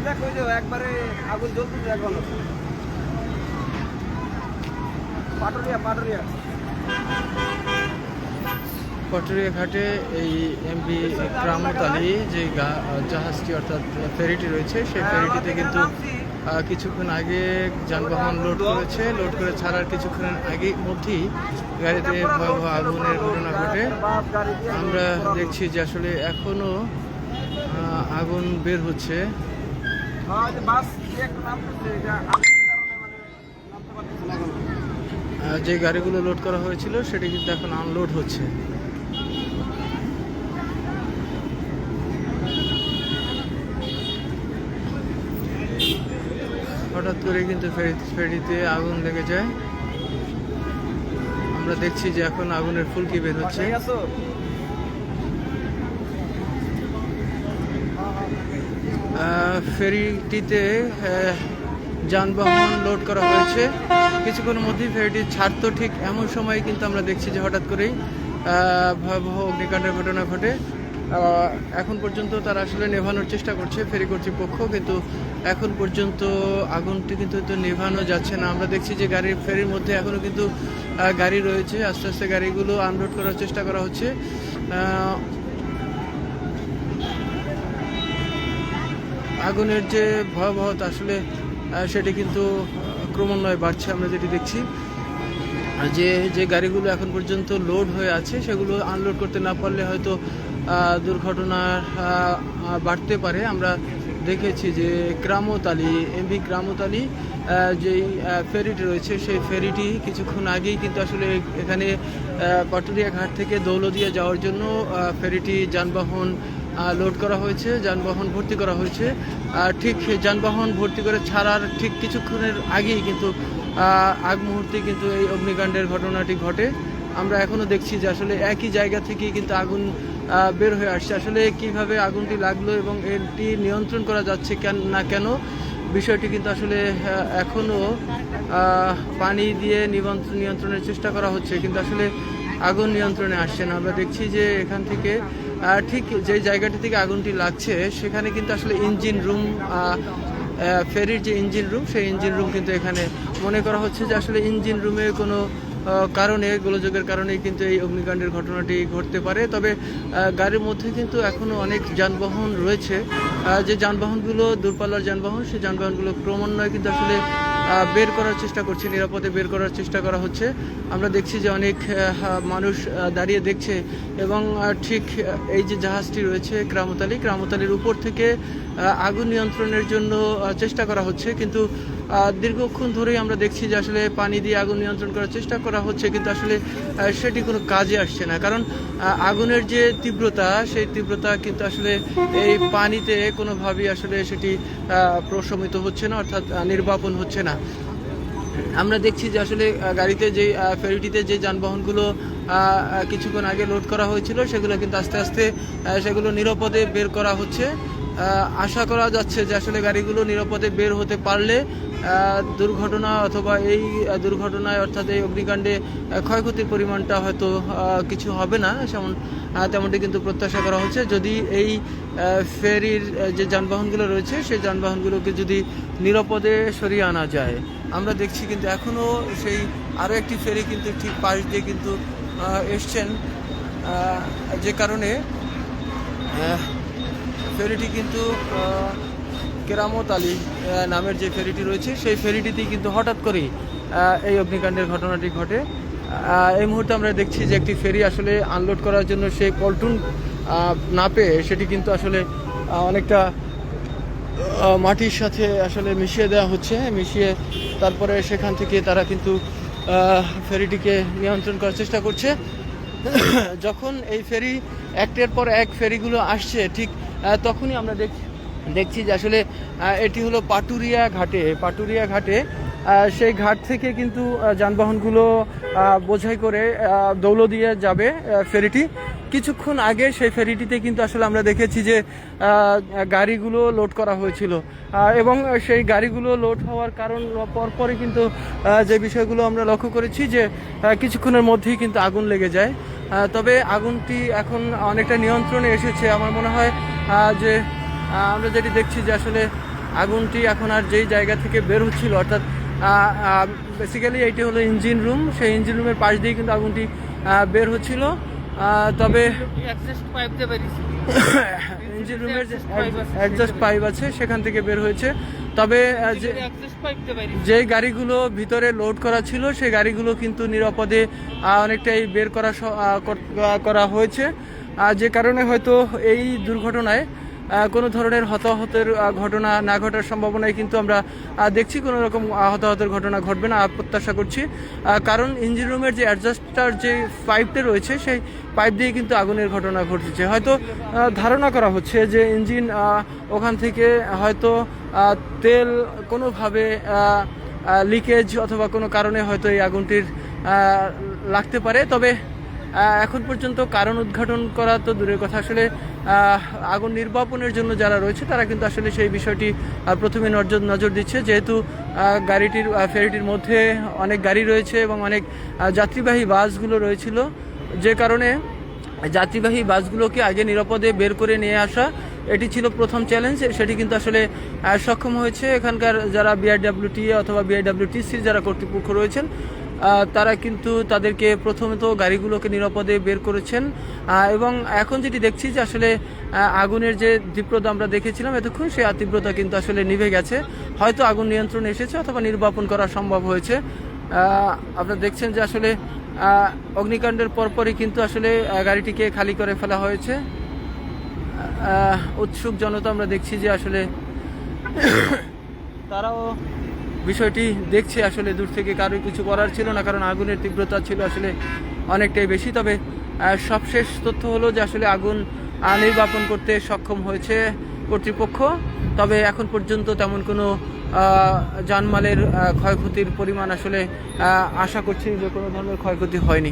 দেখো যে একবারে আগুন জ্বলতেছে এখনো। পাটুরিয়া পাটুরিয়া ঘাটে এই এমভি কেরামত আলী যে জাহাজটি অর্থাৎ ফেরিটি রয়েছে, সেই ফেরিটিতে কিন্তু কিছুক্ষণ আগে যানবাহন লোড করেছে। লোড করে ছাড়ার কিছুক্ষণ আগে মধ্যেই গাড়িতে ভয়াবহ আগুনের ঘটনা ঘটে। আমরা দেখছি যে আসলে এখনো আগুন বের হচ্ছে। যে গাড়িগুলো লোড করা হয়েছিল সেটি কিন্তু এখন আনলোড হচ্ছে। হঠাৎ করে কিন্তু ফেরিতে আগুন লেগে যায়। আমরা দেখছি যে এখন আগুনের ফুলকি বের হচ্ছে। ফেরিটিতে যানবাহন লোড করা হয়েছে। কিছুক্ষণের মধ্যেই ফেরিটি ছাড়তো, ঠিক এমন সময় কিন্তু আমরা দেখছি যে হঠাৎ করেই ভয়াবহ অগ্নিকাণ্ডের ঘটনা ঘটে। এখন পর্যন্ত তারা আসলে নেভানোর চেষ্টা করছে ফেরি কর্তৃপক্ষ, কিন্তু এখন পর্যন্ত আগুনটি কিন্তু নেভানো যাচ্ছে না। আমরা দেখছি যে ফেরির মধ্যে এখনও কিন্তু গাড়ি রয়েছে। আস্তে আস্তে গাড়িগুলো আনলোড করার চেষ্টা করা হচ্ছে। আগুনের যে ভয়াবহতা আসলে সেটি কিন্তু ক্রমান্বয়ে বাড়ছে। আমরা যেটি দেখছি যে গাড়িগুলো এখন পর্যন্ত লোড হয়ে আছে সেগুলো আনলোড করতে না পারলে হয়তো দুর্ঘটনা বাড়তে পারে। আমরা দেখেছি যে কেরামত আলী এমভি কেরামত আলী যেই ফেরিটি রয়েছে সেই ফেরিটি কিছুক্ষণ আগেই কিন্তু আসলে এখানে পাটুরিয়া ঘাট থেকে দৌলদিয়া যাওয়ার জন্য ফেরিটি যানবাহন লোড করা হয়েছে, যানবাহন ভর্তি করা হয়েছে। ঠিক যানবাহন ভর্তি করে ছাড়ার ঠিক কিছুক্ষণের আগেই কিন্তু আগ মুহূর্তে কিন্তু এই অগ্নিকাণ্ডের ঘটনাটি ঘটে। আমরা এখনও দেখছি যে আসলে একই জায়গা থেকেই কিন্তু আগুন বের হয়ে আসছে। আসলে কিভাবে আগুনটি লাগলো এবং এটি নিয়ন্ত্রণ করা যাচ্ছে কেন বিষয়টি কিন্তু আসলে এখনও পানি দিয়ে নিয়ন্ত্রণের চেষ্টা করা হচ্ছে, কিন্তু আসলে আগুন নিয়ন্ত্রণে আসছে না। আমরা দেখছি যে এখান থেকে ঠিক যে জায়গাটি থেকে আগুনটি লাগছে সেখানে কিন্তু আসলে ইঞ্জিন রুম, ফেরির যে ইঞ্জিন রুম সেই ইঞ্জিন রুম কিন্তু এখানে মনে করা হচ্ছে যে আসলে ইঞ্জিন রুমে কোনো কারণে গোলযোগের কারণেই কিন্তু এই অগ্নিকাণ্ডের ঘটনাটি ঘটতে পারে। তবে গাড়ির মধ্যে কিন্তু এখনও অনেক যানবাহন রয়েছে। যে যানবাহনগুলো দূরপাল্লার যানবাহন, সেই যানবাহনগুলো ক্রমান্বয়ে কিন্তু আসলে বের করার চেষ্টা করছে, নিরাপদে বের করার চেষ্টা করা হচ্ছে। আমরা দেখছি যে অনেক মানুষ দাঁড়িয়ে দেখছে এবং ঠিক এই যে জাহাজটি রয়েছে কেরামত আলীর উপর থেকে আগুন নিয়ন্ত্রণের জন্য চেষ্টা করা হচ্ছে, কিন্তু দীর্ঘক্ষণ ধরেই আমরা দেখছি যে আসলে পানি দিয়ে আগুন নিয়ন্ত্রণ করার চেষ্টা করা হচ্ছে, কিন্তু আসলে সেটি কোনো কাজে আসছে না। কারণ আগুনের যে তীব্রতা সেই তীব্রতা কিন্তু আসলে এই পানিতে কোনোভাবেই আসলে সেটি প্রশমিত হচ্ছে না, অর্থাৎ নির্বাপন হচ্ছে না। আমরা দেখছি যে আসলে গাড়িতে যে ফেরিটিতে যে যানবাহনগুলো কিছুক্ষণ আগে লোড করা হয়েছিল সেগুলো কিন্তু আস্তে আস্তে সেগুলো নিরাপদে বের করা হচ্ছে। আশা করা যাচ্ছে যে আসলে গাড়িগুলো নিরাপদে বের হতে পারলে দুর্ঘটনা অথবা এই দুর্ঘটনায় অর্থাৎ এই অগ্নিকাণ্ডে ক্ষয়ক্ষতির পরিমাণটা হয়তো কিছু হবে না তেমনটি কিন্তু প্রত্যাশা করা হচ্ছে। যদি এই ফেরির যে যানবাহনগুলো রয়েছে সেই যানবাহনগুলোকে যদি নিরাপদে সরিয়ে আনা যায়। আমরা দেখছি কিন্তু এখনও সেই আরও একটি ফেরি কিন্তু ঠিক পাশ দিয়ে কিন্তু এসছেন, যে কারণে ফেরিটি কিন্তু কেরামত আলী নামের যে ফেরিটি রয়েছে সেই ফেরিটিতেই কিন্তু হঠাৎ করেই এই অগ্নিকাণ্ডের ঘটনাটি ঘটে। এই মুহূর্তে আমরা দেখছি যে একটি ফেরি আসলে আনলোড করার জন্য সেই পল্টন না পেয়ে সেটি কিন্তু আসলে অনেকটা মাটির সাথে আসলে মিশিয়ে দেওয়া হচ্ছে, মিশিয়ে তারপরে সেখান থেকে তারা কিন্তু ফেরিটিকে নিয়ন্ত্রণ করার চেষ্টা করছে। যখন এই ফেরি একটার পর এক ফেরিগুলো আসছে ঠিক তখনই আমরা দেখছি যে আসলে এটি হলো পাটুরিয়া ঘাটে সেই ঘাট থেকে কিন্তু যানবাহনগুলো বোঝাই করে দৌলদিয়া যাবে ফেরিটি। কিছুক্ষণ আগে সেই ফেরিটিতে কিন্তু আসলে আমরা দেখেছি যে গাড়িগুলো লোড করা হয়েছিল এবং সেই গাড়িগুলো লোড হওয়ার কারণ পরপরই কিন্তু যে বিষয়গুলো আমরা লক্ষ্য করেছি যে কিছুক্ষণের মধ্যেই কিন্তু আগুন লেগে যায়। তবে আগুনটি এখন অনেকটা নিয়ন্ত্রণে এসেছে। আমার মনে হয় যে আমরা যেটি দেখছি যে আসলে আগুনটি এখন আর যেই জায়গা থেকে বের হচ্ছিল, অর্থাৎ বেসিক্যালি এইটি হলো ইঞ্জিন রুম, সেই ইঞ্জিন রুমের পাশ দিয়ে কিন্তু আগুনটি বের হচ্ছিল। তবে ইঞ্জিন রুমের যে অ্যাডজাস্ট পাইপ আছে সেখান থেকে বের হয়েছে। তবে যে গাড়িগুলো ভিতরে লোড করা ছিল সেই গাড়িগুলো কিন্তু নিরাপদে অনেকটাই বের করা হয়েছে, যে কারণে হয়তো এই দুর্ঘটনায় কোনো ধরনের হতাহতের ঘটনা না ঘটার সম্ভাবনায় কিন্তু আমরা দেখছি কোনো রকম হতাহতের ঘটনা ঘটবে না প্রত্যাশা করছি। কারণ ইঞ্জিন রুমের যে অ্যাডজাস্টার যে পাইপটা রয়েছে সেই পাইপ দিয়ে কিন্তু আগুনের ঘটনা ঘটেছে। হয়তো ধারণা করা হচ্ছে যে ইঞ্জিন ওখান থেকে হয়তো তেল কোনোভাবে লিকেজ অথবা কোনো কারণে হয়তো এই আগুনটির লাগতে পারে। তবে এখন পর্যন্ত কারণ উদ্ঘাটন করা তো দূরের কথা, আসলে আগুন নির্বাপনের জন্য যারা রয়েছে তারা কিন্তু আসলে সেই বিষয়টি প্রথমে নজর দিচ্ছে, যেহেতু ফেরিটির মধ্যে অনেক গাড়ি রয়েছে এবং অনেক যাত্রীবাহী বাসগুলো রয়েছিল, যে কারণে যাত্রীবাহী বাসগুলোকে আগে নিরাপদে বের করে নিয়ে আসা এটি ছিল প্রথম চ্যালেঞ্জ। সেটি কিন্তু আসলে সক্ষম হয়েছে এখানকার যারা বিআরডব্লিউটি অথবা বিআরডব্লিউটিসির যারা কর্তৃপক্ষ রয়েছেন, তারা কিন্তু তাদেরকে প্রথমত গাড়িগুলোকে নিরাপদে বের করেছেন। এবং এখন যেটি দেখছি যে আসলে আগুনের যে তীব্রতা আমরা দেখেছিলাম এতক্ষণ, সেই তীব্রতা কিন্তু আসলে নিভে গেছে, হয়তো আগুন নিয়ন্ত্রণে এসেছে অথবা নির্বাপন করা সম্ভব হয়েছে। আপনারা দেখছেন যে আসলে অগ্নিকাণ্ডের পরপরই কিন্তু আসলে গাড়িটিকে খালি করে ফেলা হয়েছে। উৎসুক জনতা আমরা দেখছি যে আসলে তারাও বিষয়টি দেখছে, আসলে দূর থেকে কারোর কিছু করার ছিল না, কারণ আগুনের তীব্রতা ছিল আসলে অনেকটাই বেশি। তবে সবশেষ তথ্য হলো যে আসলে আগুন নির্বাপন করতে সক্ষম হয়েছে কর্তৃপক্ষ। তবে এখন পর্যন্ত তেমন কোনো জানমালের ক্ষয়ক্ষতির পরিমাণ আসলে আশা করছি যে কোনো ধরনের ক্ষয়ক্ষতি হয়নি।